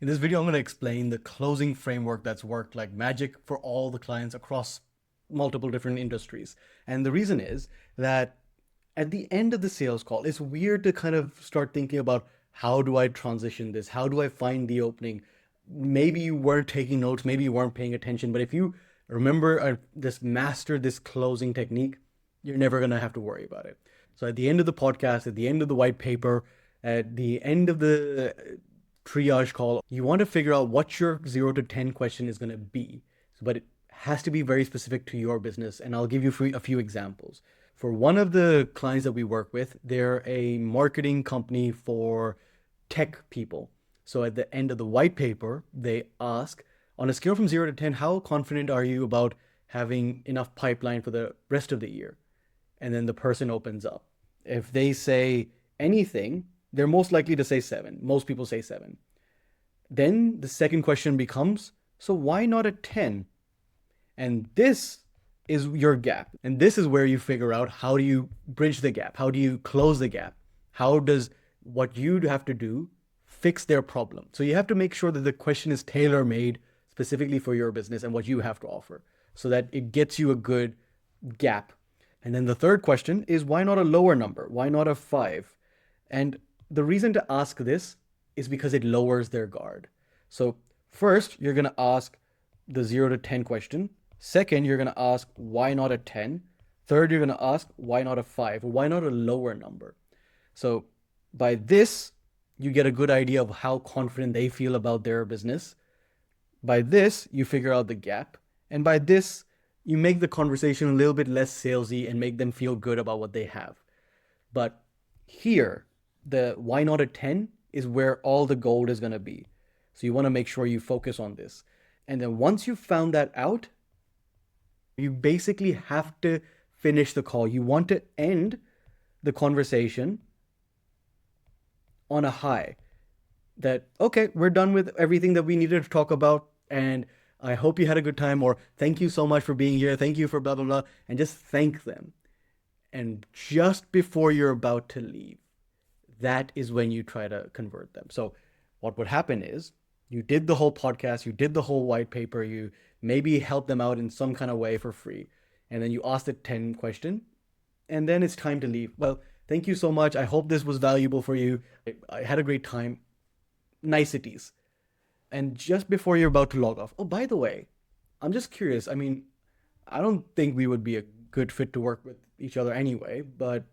In this video, I'm going to explain the closing framework that's worked like magic for all the clients across multiple different industries. And the reason is that at the end of the sales call, it's weird to kind of start thinking about how do I transition this? How do I find the opening? Maybe you weren't taking notes, maybe you weren't paying attention, but if you remember master this closing technique, you're never going to have to worry about it. So at the end of the podcast, at the end of the white paper, at the end of the triage call, you want to figure out what your 0 to 10 question is going to be. But it has to be very specific to your business. And I'll give you a few examples. For one of the clients that we work with, they're a marketing company for tech people. So at the end of the white paper, they ask, on a scale from 0 to 10, how confident are you about having enough pipeline for the rest of the year? And then the person opens up. If they say anything, they're most likely to say 7. Most people say 7. Then the second question becomes, so why not a 10? And this is your gap. And this is where you figure out, how do you bridge the gap? How do you close the gap? How does what you have to do fix their problem? So you have to make sure that the question is tailor-made specifically for your business and what you have to offer, so that it gets you a good gap. And then the third question is, why not a lower number? Why not a 5? And the reason to ask this is because it lowers their guard. So first, you're going to ask the 0 to 10 question. Second, you're going to ask, why not a 10? Third, you're going to ask, why not a 5? Or why not a lower number? So by this, you get a good idea of how confident they feel about their business. By this, you figure out the gap. And by this, you make the conversation a little bit less salesy and make them feel good about what they have. But here, the why not a 10 is where all the gold is going to be. So you want to make sure you focus on this. And then once you've found that out, you basically have to finish the call. You want to end the conversation on a high. That, okay, we're done with everything that we needed to talk about, and I hope you had a good time, or thank you so much for being here. Thank you for blah, blah, blah. And just thank them. And just before you're about to leave, that is when you try to convert them. So what would happen is, you did the whole podcast, you did the whole white paper, you maybe helped them out in some kind of way for free. And then you ask the 10 question, and then it's time to leave. Well, thank you so much. I hope this was valuable for you. I had a great time. Niceties. And just before you're about to log off, oh, by the way, I'm just curious. I mean, I don't think we would be a good fit to work with each other anyway, but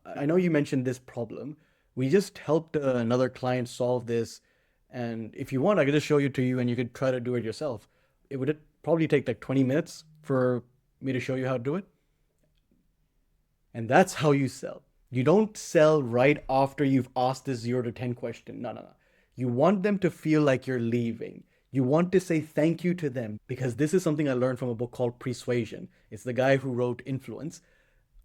I know you mentioned this problem. We just helped another client solve this. And if you want, I could just show it to you and you could try to do it yourself. It would probably take like 20 minutes for me to show you how to do it. And that's how you sell. You don't sell right after you've asked this 0 to 10 question. No. You want them to feel like you're leaving. You want to say thank you to them, because this is something I learned from a book called Persuasion. It's the guy who wrote Influence.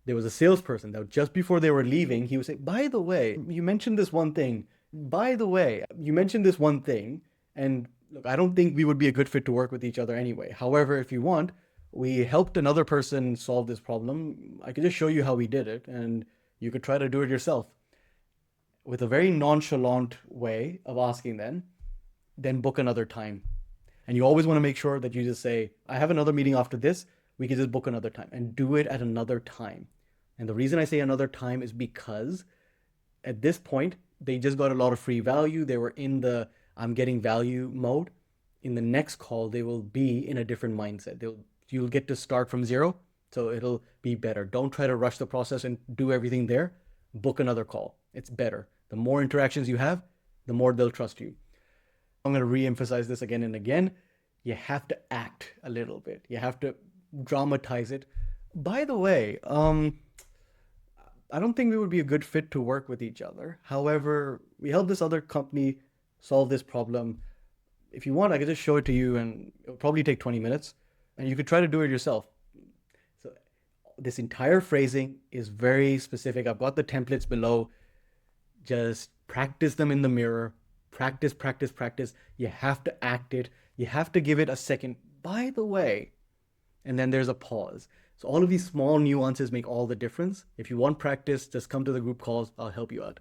There was a salesperson that just before they were leaving, he would say, by the way, you mentioned this one thing. By the way, you mentioned this one thing. And look, I don't think we would be a good fit to work with each other anyway. However, if you want, we helped another person solve this problem. I could just show you how we did it, and you could try to do it yourself. With a very nonchalant way of asking them, then book another time. And you always want to make sure that you just say, I have another meeting after this, we can just book another time, and do it at another time. And the reason I say another time is because at this point, they just got a lot of free value. They were in the I'm getting value mode. In the next call, they will be in a different mindset. You'll get to start from 0, so it'll be better. Don't try to rush the process and do everything there. Book another call. It's better. The more interactions you have, the more they'll trust you. I'm going to re-emphasize this again and again. You have to act a little bit. You have to dramatize it. By the way, I don't think we would be a good fit to work with each other. However, we helped this other company solve this problem. If you want, I could just show it to you, and it'll probably take 20 minutes, and you could try to do it yourself. So this entire phrasing is very specific. I've got the templates below. Just practice them in the mirror. Practice. You have to act it. You have to give it a second, by the way, and then there's a pause. So all of these small nuances make all the difference. If you want practice, just come to the group calls. I'll help you out.